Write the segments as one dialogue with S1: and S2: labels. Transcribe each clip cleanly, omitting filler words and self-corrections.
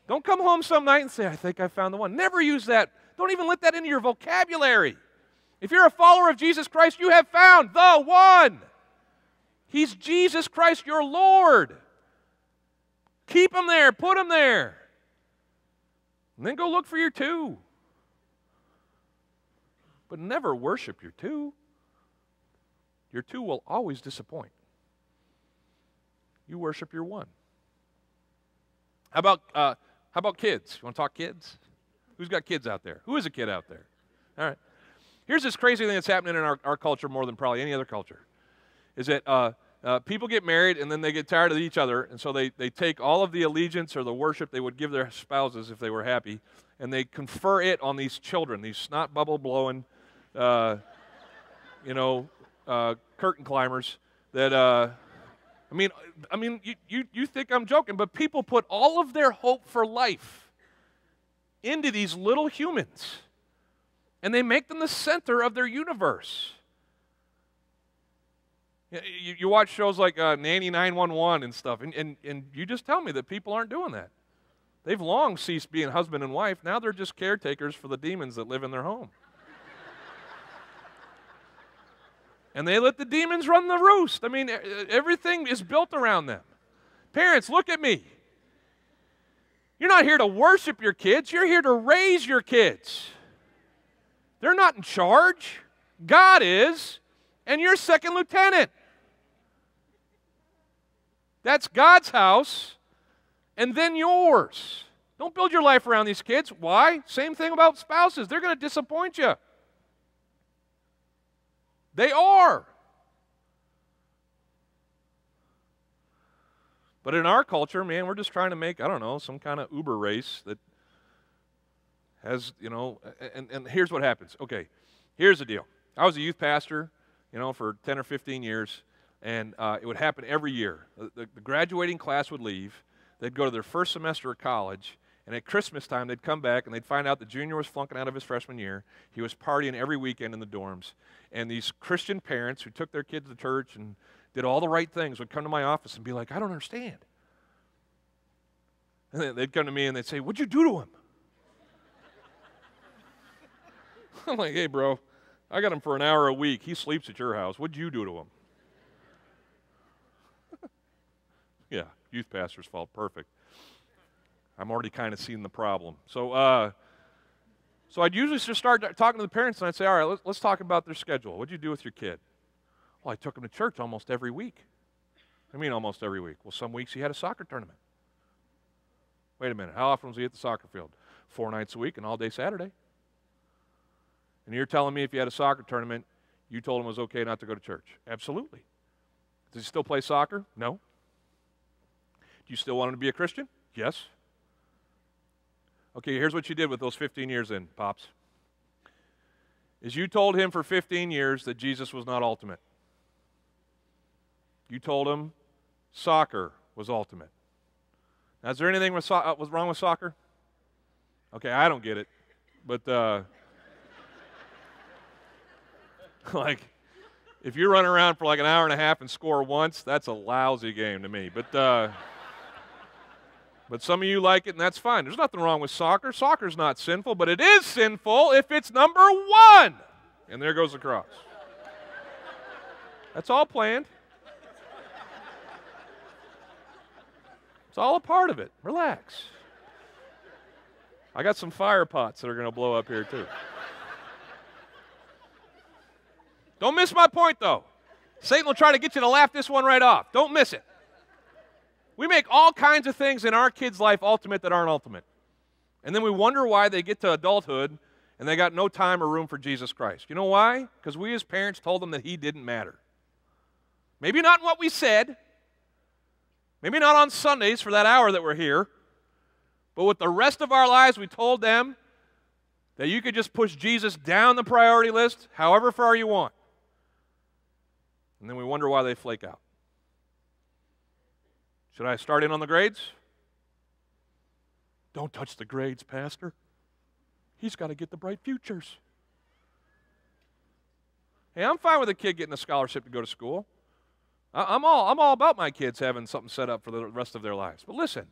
S1: Don't come home some night and say, I think I found the one. Never use that. Don't even let that into your vocabulary. If you're a follower of Jesus Christ, you have found the one. He's Jesus Christ, your Lord. Keep him there. Put him there. And then go look for your two. But never worship your two. Your two will always disappoint. You worship your one. How about kids? You want to talk kids? Who's got kids out there? Who is a kid out there? All right. Here's this crazy thing that's happening in our culture more than probably any other culture, is that people get married and then they get tired of each other, and so they take all of the allegiance or the worship they would give their spouses if they were happy, and they confer it on these children, these snot bubble blowing, curtain climbers that, I mean, you think I'm joking, but people put all of their hope for life into these little humans, and they make them the center of their universe. You watch shows like Nanny 911 and stuff, and you just tell me that people aren't doing that. They've long ceased being husband and wife. Now they're just caretakers for the demons that live in their home. And they let the demons run the roost. I mean, everything is built around them. Parents, look at me. You're not here to worship your kids. You're here to raise your kids. They're not in charge. God is, and you're second lieutenant. That's God's house, and then yours. Don't build your life around these kids. Why? Same thing about spouses. They're going to disappoint you. They are. But in our culture, man, we're just trying to make, I don't know, some kind of Uber race that has, and here's what happens. Okay, here's the deal. I was a youth pastor, for 10 or 15 years, and it would happen every year. The graduating class would leave. They'd go to their first semester of college, and at Christmas time, they'd come back, and they'd find out the junior was flunking out of his freshman year. He was partying every weekend in the dorms. And these Christian parents who took their kids to church and did all the right things would come to my office and be like, I don't understand. And then they'd come to me and they'd say, what'd you do to him? I'm like, hey, bro, I got him for an hour a week. He sleeps at your house. What'd you do to him? Yeah, youth pastor's fault. Perfect. I'm already kind of seeing the problem. So I'd usually just start talking to the parents, and I'd say, all right, let's talk about their schedule. What'd you do with your kid? Well, I took him to church almost every week. I mean almost every week. Well, some weeks he had a soccer tournament. Wait a minute. How often was he at the soccer field? 4 nights a week and all day Saturday. And you're telling me if you had a soccer tournament, you told him it was okay not to go to church? Absolutely. Does he still play soccer? No. Do you still want him to be a Christian? Yes. Okay, here's what you did with those 15 years in, Pops. Is you told him for 15 years that Jesus was not ultimate. You told him soccer was ultimate. Now, is there anything was wrong with soccer? Okay, I don't get it. But, like, if you run around for like an hour and a half and score once, that's a lousy game to me. But some of you like it, and that's fine. There's nothing wrong with soccer. Soccer's not sinful, but it is sinful if it's number 1. And there goes the cross. That's all planned. It's all a part of it. Relax. I got some fire pots that are going to blow up here, too. Don't miss my point, though. Satan will try to get you to laugh this one right off. Don't miss it. We make all kinds of things in our kids' life ultimate that aren't ultimate. And then we wonder why they get to adulthood and they got no time or room for Jesus Christ. You know why? Because we as parents told them that he didn't matter. Maybe not in what we said. Maybe not on Sundays for that hour that we're here. But with the rest of our lives, we told them that you could just push Jesus down the priority list however far you want. And then we wonder why they flake out. Should I start in on the grades? Don't touch the grades, Pastor. He's got to get the bright futures. Hey, I'm fine with a kid getting a scholarship to go to school. I'm all about my kids having something set up for the rest of their lives. But listen,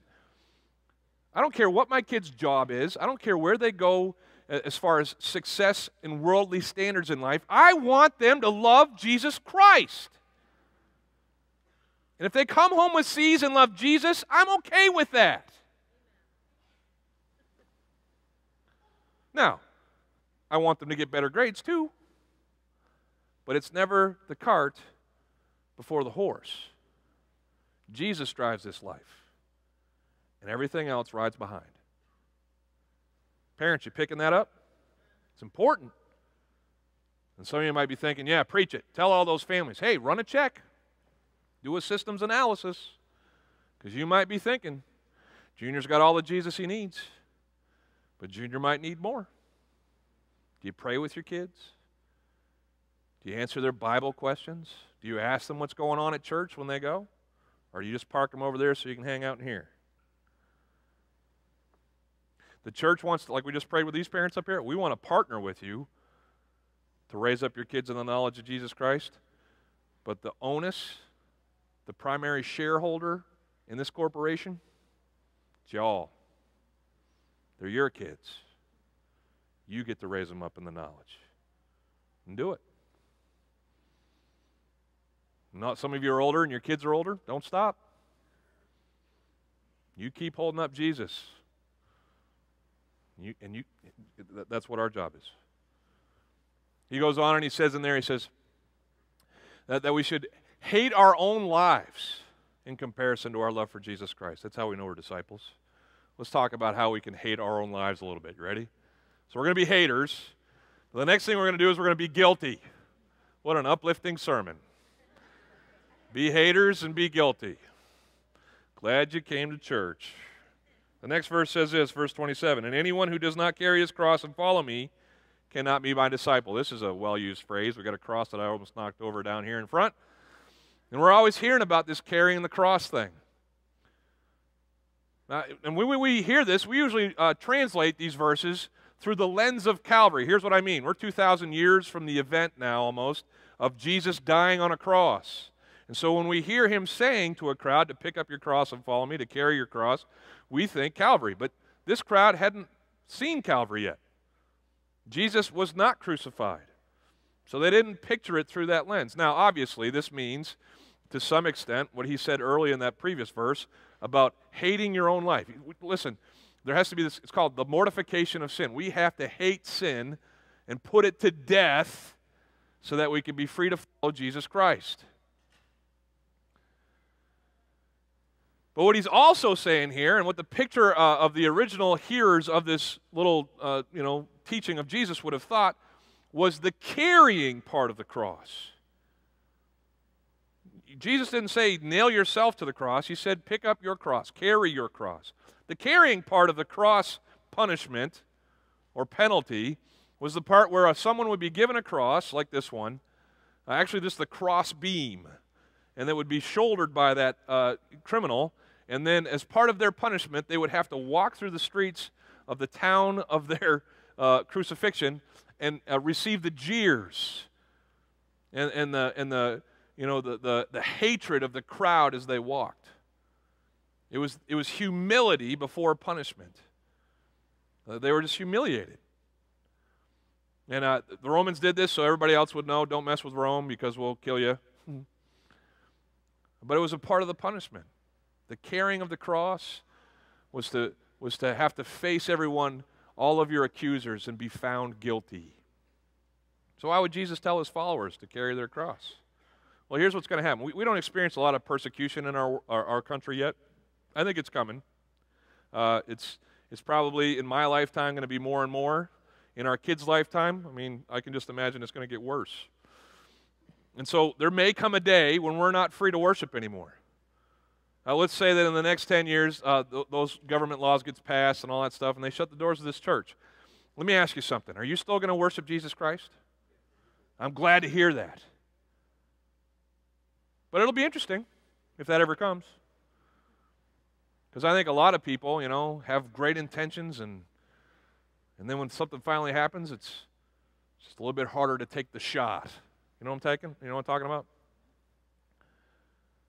S1: I don't care what my kid's job is. I don't care where they go as far as success and worldly standards in life. I want them to love Jesus Christ. And if they come home with C's and love Jesus, I'm okay with that. Now, I want them to get better grades too. But it's never the cart before the horse. Jesus drives this life. And everything else rides behind. Parents, you picking that up? It's important. And some of you might be thinking, yeah, preach it. Tell all those families, hey, run a check. Do a systems analysis. Because you might be thinking, Junior's got all the Jesus he needs. But Junior might need more. Do you pray with your kids? Do you answer their Bible questions? Do you ask them what's going on at church when they go? Or do you just park them over there so you can hang out in here? The church wants to, like we just prayed with these parents up here, we want to partner with you to raise up your kids in the knowledge of Jesus Christ. But the onus, the primary shareholder in this corporation, it's y'all. They're your kids. You get to raise them up in the knowledge. And do it. Not some of you are older and your kids are older. Don't stop. You keep holding up Jesus. That's what our job is. He goes on and he says in there, he says that we should hate our own lives in comparison to our love for Jesus Christ. That's how we know we're disciples. Let's talk about how we can hate our own lives a little bit. You ready? So we're going to be haters. The next thing we're going to do is we're going to be guilty. What an uplifting sermon. Be haters and be guilty. Glad you came to church. The next verse says this, verse 27, and anyone who does not carry his cross and follow me cannot be my disciple. This is a well-used phrase. We've got a cross that I almost knocked over down here in front. And we're always hearing about this carrying the cross thing. And when we hear this, we usually translate these verses through the lens of Calvary. Here's what I mean. We're 2,000 years from the event now almost of Jesus dying on a cross. And so when we hear him saying to a crowd to pick up your cross and follow me, to carry your cross, we think Calvary. But this crowd hadn't seen Calvary yet. Jesus was not crucified. So they didn't picture it through that lens. Now, obviously, this means, to some extent, what he said early in that previous verse about hating your own life. Listen, there has to be this, it's called the mortification of sin. We have to hate sin and put it to death so that we can be free to follow Jesus Christ. But what he's also saying here, and what the picture of the original hearers of this little, teaching of Jesus would have thought, was the carrying part of the cross. Jesus didn't say, nail yourself to the cross. He said, pick up your cross, carry your cross. The carrying part of the cross punishment or penalty was the part where someone would be given a cross, like this one, actually this is the cross beam, and that would be shouldered by that criminal. And then as part of their punishment, they would have to walk through the streets of the town of their crucifixion and receive the jeers and the hatred of the crowd as they walked. It was humility before punishment. They were just humiliated. And the Romans did this so everybody else would know, don't mess with Rome because we'll kill you. But it was a part of the punishment. The carrying of the cross was to have to face everyone, all of your accusers, and be found guilty. So why would Jesus tell his followers to carry their cross? Well, here's what's going to happen. We don't experience a lot of persecution in our country yet. I think it's coming. It's probably, in my lifetime, going to be more and more. In our kids' lifetime, I can just imagine it's going to get worse. And so there may come a day when we're not free to worship anymore. Let's say that in the next 10 years, those government laws gets passed and all that stuff, and they shut the doors of this church. Let me ask you something. Are you still going to worship Jesus Christ? I'm glad to hear that. But it'll be interesting if that ever comes. Because I think a lot of people, have great intentions, and then when something finally happens, it's just a little bit harder to take the shot. You know what I'm talking about?